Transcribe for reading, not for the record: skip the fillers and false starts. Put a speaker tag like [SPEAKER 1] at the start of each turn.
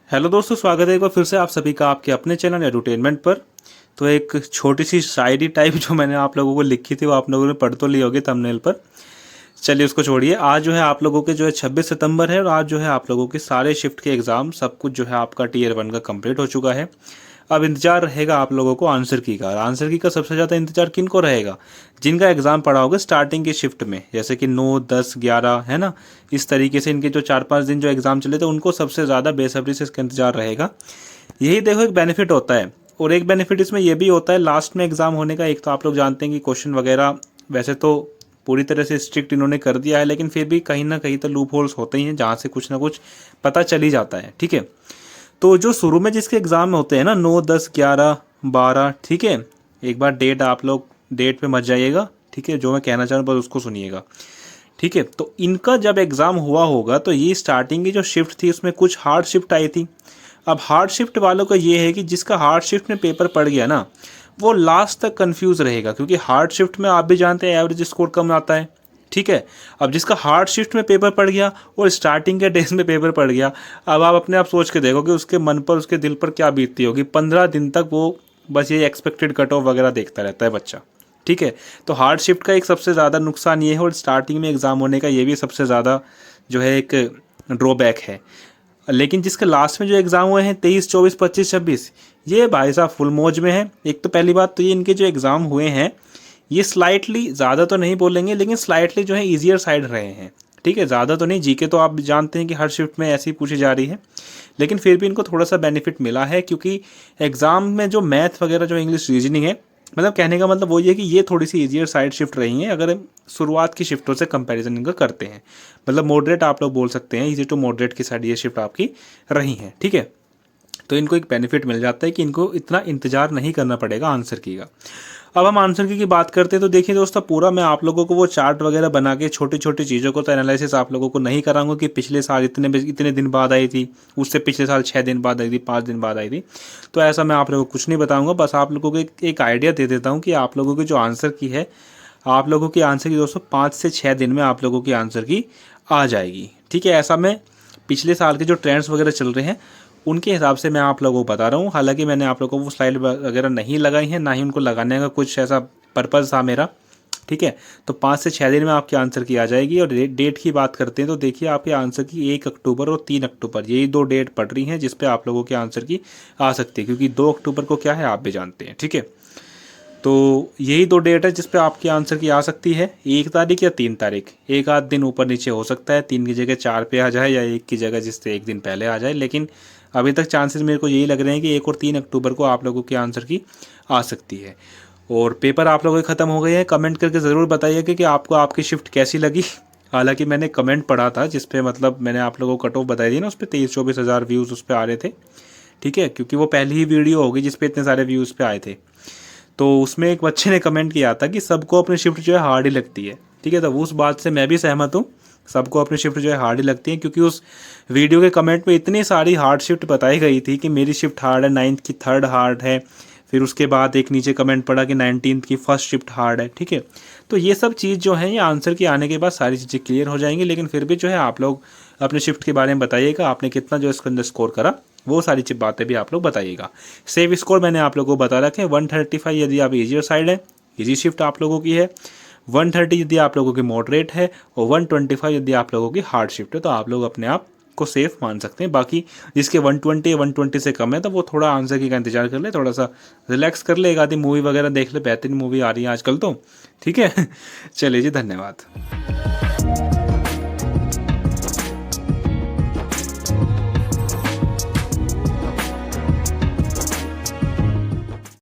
[SPEAKER 1] Hello दोस्तों, स्वागत है एक बार फिर से आप सभी का आपके अपने चैनल एडुटेनमेंट पर। तो एक छोटी सी शायरी टाइप जो मैंने आप लोगों को लिखी थी वो आप लोगों ने पढ़ तो ली होगी थंबनेल पर। चलिए उसको छोड़िए। आज जो है आप लोगों के जो है 26 सितंबर है और आज जो है आप लोगों के सारे शिफ्ट के एग्ज़ाम सब कुछ जो है आपका टीयर 1 का कंप्लीट हो चुका है। अब इंतजार रहेगा आप लोगों को आंसर की का। आंसर की का सबसे ज़्यादा इंतजार किन को रहेगा? जिनका एग्ज़ाम पड़ा होगा स्टार्टिंग की शिफ्ट में, जैसे कि 9, 10, 11 है ना। इस तरीके से इनके जो 4-5 दिन जो एग्ज़ाम चले थे उनको सबसे ज़्यादा बेसब्री से इसका इंतजार रहेगा। यही देखो एक बेनिफिट होता है। और एक बेनिफिट इसमें यह भी होता है लास्ट में एग्ज़ाम होने का। एक तो आप लोग जानते हैं कि क्वेश्चन वगैरह वैसे तो पूरी तरह से स्ट्रिक्ट इन्होंने कर दिया है, लेकिन फिर भी कहीं ना कहीं तो लूप होल्स होते ही हैं जहाँ से कुछ ना कुछ पता चल ही जाता है। ठीक है, तो जो शुरू में जिसके एग्ज़ाम होते हैं ना 9, 10, 11, 12, ठीक है, एक बार डेट आप लोग डेट पे मत जाइएगा। ठीक है, जो मैं कहना चाह रहा हूँ बस उसको सुनिएगा। ठीक है, तो इनका जब एग्ज़ाम हुआ होगा तो ये स्टार्टिंग की जो शिफ्ट थी उसमें कुछ हार्ड शिफ्ट आई थी। अब हार्ड शिफ्ट वालों का ये है कि जिसका हार्ड शिफ्ट में पेपर पड़ गया ना वो लास्ट तक कंफ्यूज रहेगा, क्योंकि हार्ड शिफ्ट में आप भी जानते हैं एवरेज स्कोर कम आता है। ठीक है, अब जिसका हार्ड शिफ्ट में पेपर पड़ गया और स्टार्टिंग के डेज में पेपर पड़ गया, अब आप अपने आप सोच के देखो कि उसके मन पर उसके दिल पर क्या बीतती होगी। 15 दिन तक वो बस ये एक्सपेक्टेड कट ऑफ वगैरह देखता रहता है बच्चा। ठीक है, तो हार्ड शिफ्ट का एक सबसे ज़्यादा नुकसान ये है और स्टार्टिंग में एग्ज़ाम होने का ये भी सबसे ज़्यादा जो है एक ड्रॉबैक है। लेकिन जिसके लास्ट में जो एग्ज़ाम हुए हैं 23, 24, 25, 26, ये भाई साहब फुल मौज में है। एक तो पहली बात तो ये इनके जो एग्ज़ाम हुए हैं ये स्लाइटली, ज़्यादा तो नहीं बोलेंगे लेकिन स्लाइटली जो है ईजियर साइड रहे हैं। ठीक है, ज़्यादा तो नहीं। जीके तो आप जानते हैं कि हर शिफ्ट में ऐसी पूछी जा रही है, लेकिन फिर भी इनको थोड़ा सा बेनिफिट मिला है क्योंकि एग्ज़ाम में जो मैथ वगैरह जो इंग्लिश रीजनिंग है, मतलब कहने का मतलब वो ये है कि ये थोड़ी सी ईजियर साइड शिफ्ट रही हैं अगर शुरुआत की शिफ्टों से कंपैरिजन इनका करते हैं। मतलब मॉडरेट आप लोग बोल सकते हैं, ईजी टू मॉडरेट की साइड ये शिफ्ट आपकी रही हैं। ठीक है, तो इनको एक बेनिफिट मिल जाता है कि इनको इतना इंतजार नहीं करना पड़ेगा आंसर की का। अब हम आंसर की बात करते हैं तो देखिए दोस्तों, पूरा मैं आप लोगों को वो चार्ट वगैरह बना के छोटी छोटी चीज़ों को तो एनालिसिस आप लोगों को नहीं कराऊंगा कि पिछले साल इतने दिन बाद आई थी, उससे पिछले साल 6 दिन बाद आई थी, 5 दिन बाद आई थी। तो ऐसा मैं आप लोगों को कुछ नहीं बताऊंगा, बस आप लोगों को एक आइडिया दे देता हूँ कि आप लोगों की जो आंसर की है, आप लोगों की आंसर की दोस्तों 5 से 6 दिन में आप लोगों की आंसर की आ जाएगी। ठीक है, ऐसा मैं पिछले साल के जो ट्रेंड्स वगैरह चल रहे हैं उनके हिसाब से मैं आप लोगों को बता रहा हूँ। हालांकि मैंने आप लोगों को वो स्लाइड वगैरह नहीं लगाई हैं, ना ही उनको लगाने का कुछ ऐसा पर्पज़ था मेरा। ठीक है, तो 5 से 6 दिन में आपके आंसर की आ जाएगी। और डेट की बात करते हैं तो देखिए आपके आंसर की 1 अक्टूबर और 3 अक्टूबर, यही 2 डेट पड़ रही हैं जिस पे आप लोगों के आंसर की आ सकती है, क्योंकि 2 अक्टूबर को क्या है आप भी जानते हैं। ठीक है, तो यही 2 डेट है जिस पे आपकी आंसर की आ सकती है, 1 तारीख या 3 तारीख। एक आध दिन ऊपर नीचे हो सकता है, 3 की जगह 4 पे आ जाए या 1 की जगह जिससे 1 दिन पहले आ जाए, लेकिन अभी तक चांसेस मेरे को यही लग रहे हैं कि 1 और 3 अक्टूबर को आप लोगों की आंसर की आ सकती है। और पेपर आप लोगों के ख़त्म हो गए हैं। कमेंट करके ज़रूर बताइएगा कि आपको आपकी शिफ्ट कैसी लगी। हालांकि मैंने कमेंट पढ़ा था जिस पे मतलब मैंने आप लोगों को कट ऑफ बताई थी ना, उस पर 23-24 हज़ार व्यूज़ उस पर आ रहे थे। ठीक है, क्योंकि वो पहली ही वीडियो होगी जिस पे इतने सारे व्यूज़ पे आए थे। तो उसमें एक बच्चे ने कमेंट किया था कि सबको अपनी शिफ्ट जो है हार्ड ही लगती है। ठीक है, तो उस बात से मैं भी सहमत हूँ, सबको अपनी शिफ्ट जो है हार्ड ही लगती है, क्योंकि उस वीडियो के कमेंट में इतनी सारी हार्ड शिफ्ट बताई गई थी कि मेरी शिफ्ट हार्ड है, 9th की 3rd हार्ड है, फिर उसके बाद एक नीचे कमेंट पड़ा कि 19th की 1st शिफ्ट हार्ड है। ठीक है, तो ये सब चीज़ जो है ये आंसर के आने के बाद सारी चीज़ें क्लियर हो जाएंगी, लेकिन फिर भी जो है आप लोग अपने शिफ्ट के बारे में बताइएगा, आपने कितना जो इसके अंदर स्कोर करा, वो सारी बातें भी आप लोग बताइएगा। सेव स्कोर मैंने आप लोगों को बता रखा है, 135 यदि आप ईजियर साइड है, ईजी शिफ्ट आप लोगों की है, 130 यदि आप लोगों की मॉडरेट है, और 125 यदि आप लोगों की हार्ड शिफ्ट है। तो आप लोग अपने आप को सेफ मान सकते हैं। बाकी जिसके 120 या 120 से कम है तो वो थोड़ा आंसर की का इंतजार कर ले, थोड़ा सा रिलैक्स कर ले, एक आधी मूवी वगैरह देख ले, बेहतरीन मूवी आ रही है आजकल तो। ठीक है चलिए जी, धन्यवाद।